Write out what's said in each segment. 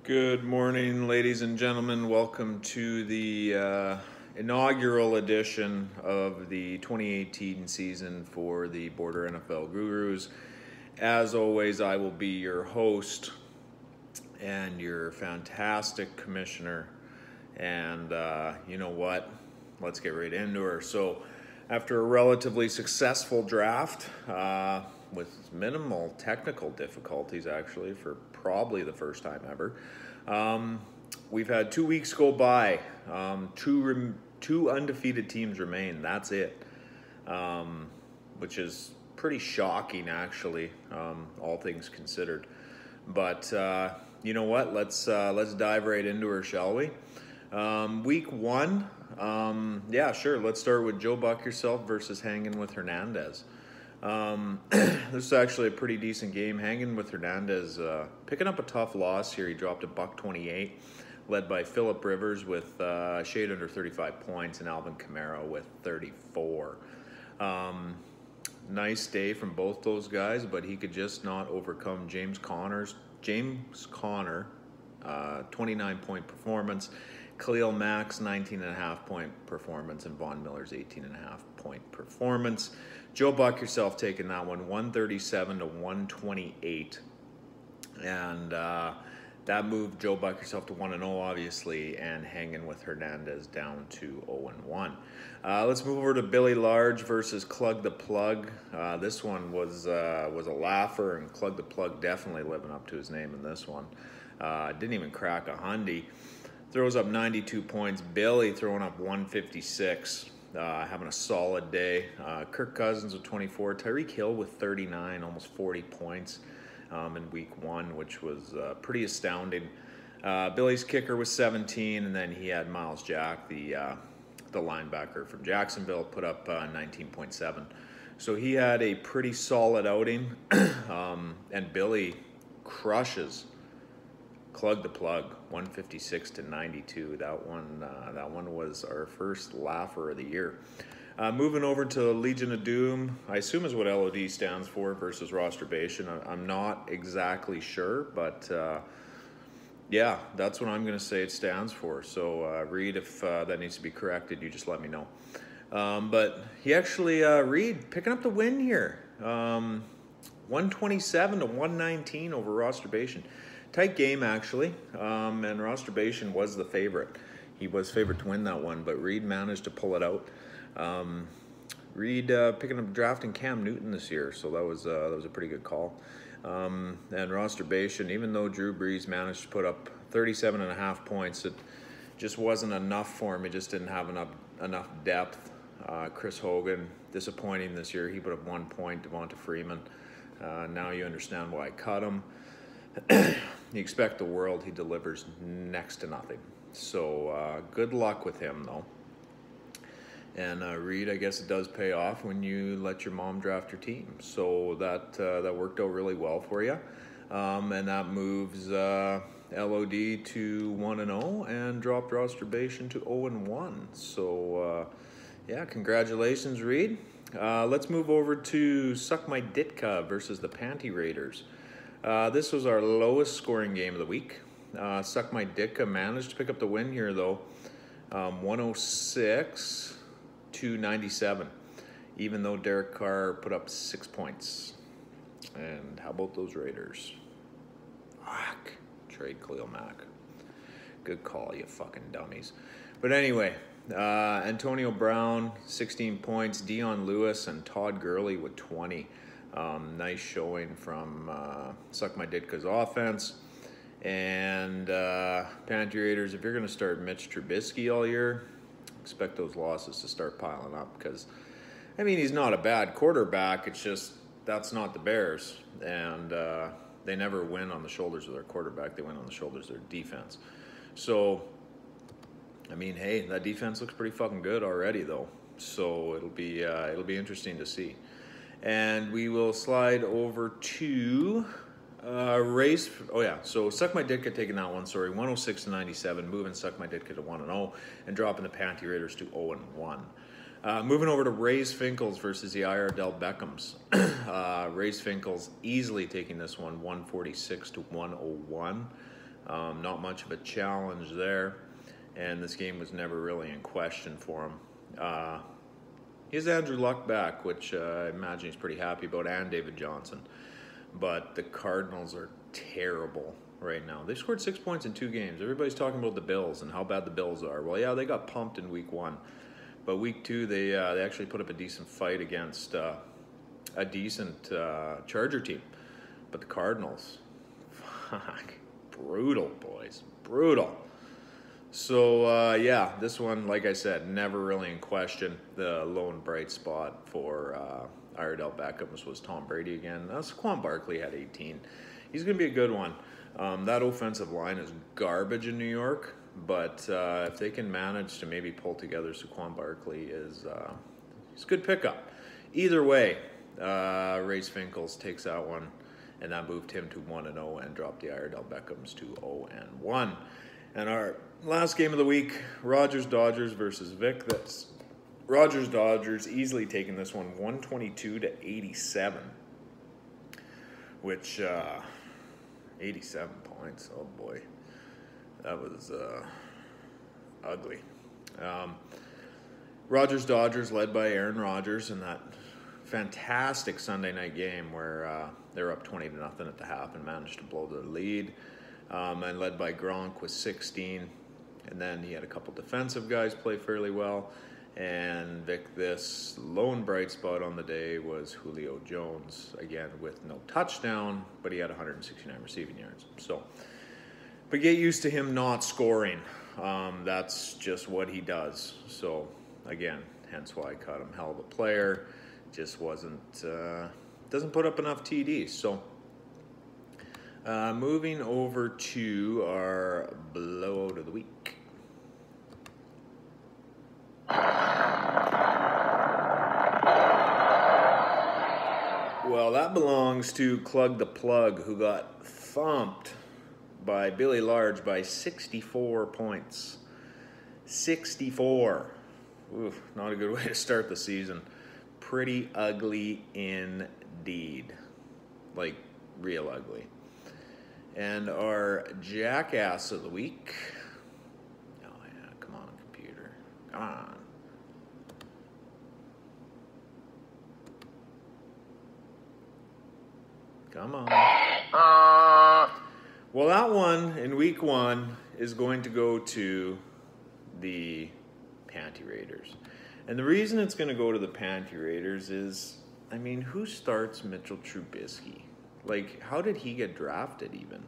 Good morning, ladies and gentlemen. Welcome to the inaugural edition of the 2018 season for the Border NFL Gurus. As always, I will be your host and your fantastic commissioner. And you know what? Let's get right into her. So, after a relatively successful draft, with minimal technical difficulties, actually, for probably the first time ever, we've had 2 weeks go by. Two undefeated teams remain. That's it, which is pretty shocking, actually, all things considered. But you know what? Let's dive right into her, shall we? Week one. Yeah, sure. Let's start with Joe Buck Yourself versus Hanging with Hernandez. This is actually a pretty decent game. Hanging with Hernandez picking up a tough loss here. He dropped a $128, led by Phillip Rivers with shade under 35 points and Alvin Kamara with 34. Nice day from both those guys, but he could just not overcome James Conner, 29-point performance, Khalil Mack's 19.5-point performance, and Von Miller's 18.5-point performance. Joe Buck Yourself taking that one, 137 to 128, and that moved Joe Buck Yourself to 1-0, obviously, and Hanging with Hernandez down to 0-1. Let's move over to Billy Large versus Clug the Plug. This one was a laugher, and Clug the Plug definitely living up to his name in this one. Didn't even crack a hundy. Throws up 92 points. Billy throwing up 156. Having a solid day. Kirk Cousins with 24. Tyreek Hill with 39, almost 40 points in week one, which was pretty astounding. Billy's kicker was 17, and then he had Miles Jack, the linebacker from Jacksonville, put up 19.7. So he had a pretty solid outing, and Billy crushes Clug the Plug, 156 to 92. That one was our first laugher of the year. Moving over to Legion of Doom, I assume is what LOD stands for, versus Rosturbation. I'm not exactly sure, but yeah, that's what I'm going to say it stands for. So Reed, if that needs to be corrected, you just let me know. But he actually, Reed, picking up the win here. 127 to 119 over Rosturbation. Tight game, actually, and Rosturbation was the favorite. He was favored to win that one, but Reed managed to pull it out. Reed picking up drafting Cam Newton this year, so that was a pretty good call. And Rosturbation, even though Drew Brees managed to put up 37.5 points, it just wasn't enough for him. He just didn't have enough depth. Chris Hogan, disappointing this year. He put up 1 point. Devonta Freeman, now you understand why I cut him. You expect the world, he delivers next to nothing. So good luck with him, though. And Reed, I guess it does pay off when you let your mom draft your team. So that worked out really well for you. And that moves LOD to 1-0 and dropped Rosturbation to 0-1. So yeah, congratulations, Reed. Let's move over to Suck My Ditka versus the Panty Raiders. This was our lowest scoring game of the week. Suck My Ditka managed to pick up the win here, though. 106 to 97, even though Derek Carr put up 6 points. And how about those Raiders? Fuck. Trade Khalil Mack. Good call, you fucking dummies. But anyway, Antonio Brown, 16 points. Dion Lewis and Todd Gurley with 20. Nice showing from Suck My Ditka's offense. And Panty Raiders, if you're going to start Mitch Trubisky all year, expect those losses to start piling up. Because, I mean, he's not a bad quarterback. It's just that's not the Bears. And they never win on the shoulders of their quarterback. They win on the shoulders of their defense. So, I mean, hey, that defense looks pretty fucking good already, though. So it'll be interesting to see. And we will slide over to race. Oh yeah, so Suck My Ditka taking that one. Sorry, 106 to 97, moving Suck My Ditka to 1-0, and dropping the Panty Raiders to 0-1. Moving over to Rays Finkles versus the Iredell Beckhams. Rays Finkles easily taking this one, 146 to 101. Not much of a challenge there, and this game was never really in question for him. He has Andrew Luck back, which I imagine he's pretty happy about, and David Johnson. But the Cardinals are terrible right now. They scored 6 points in 2 games. Everybody's talking about the Bills and how bad the Bills are. Well, yeah, they got pumped in week 1. But week 2, they actually put up a decent fight against a decent Charger team. But the Cardinals, fuck, brutal, boys, brutal. So, yeah, this one, like I said, never really in question. The lone bright spot for Iredell Beckhams was Tom Brady again. Saquon Barkley had 18. He's going to be a good one. That offensive line is garbage in New York, but if they can manage to maybe pull together, Saquon Barkley is he's a good pickup. Either way, Race Finkles takes that one, and that moved him to 1-0 and dropped the Iredell Beckhams to 0-1. And our last game of the week, Rogers-Dodgers versus Vic. That's Rogers-Dodgers easily taking this one 122-87, which 87 points. Oh boy, that was ugly. Rogers-Dodgers led by Aaron Rodgers in that fantastic Sunday night game where they were up 20-0 at the half and managed to blow the lead. And led by Gronk with 16. And then he had a couple defensive guys play fairly well. And Vic, this lone bright spot on the day was Julio Jones, again with no touchdown, but he had 169 receiving yards. So, but get used to him not scoring. That's just what he does. So, again, hence why I caught him hell of a player. Just wasn't, doesn't put up enough TDs. So, moving over to our blowout of the week. Well, that belongs to Clug the Plug, who got thumped by Billy Large by 64 points. 64. Oof, not a good way to start the season. Pretty ugly indeed. Like, real ugly. And our jackass of the week. Oh, yeah, come on, computer. Come on. Come on. Well, that one in week 1 is going to go to the Panty Raiders. And the reason it's going to go to the Panty Raiders is, I mean, who starts Mitchell Trubisky? Like, how did he get drafted even?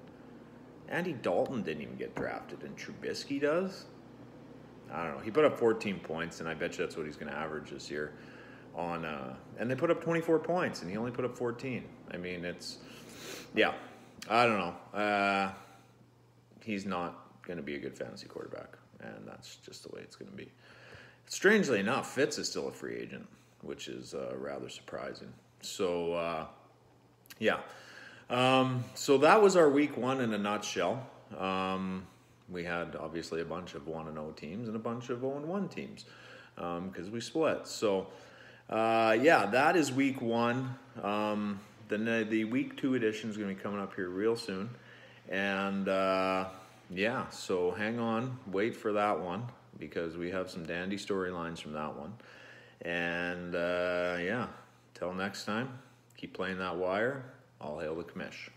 Andy Dalton didn't even get drafted, and Trubisky does? I don't know. He put up 14 points, and I bet you that's what he's going to average this year. And they put up 24 points, and he only put up 14. I mean, it's, yeah, I don't know. He's not going to be a good fantasy quarterback, and that's just the way it's going to be. Strangely enough, Fitz is still a free agent, which is rather surprising. So, yeah. So that was our week 1 in a nutshell. We had obviously a bunch of 1-0 teams and a bunch of 0-1 teams because we split. So, yeah, that is week 1. The week 2 edition is going to be coming up here real soon. And, yeah, so hang on, wait for that one because we have some dandy storylines from that one. And, yeah, till next time, keep playing that wire. All hail the commish.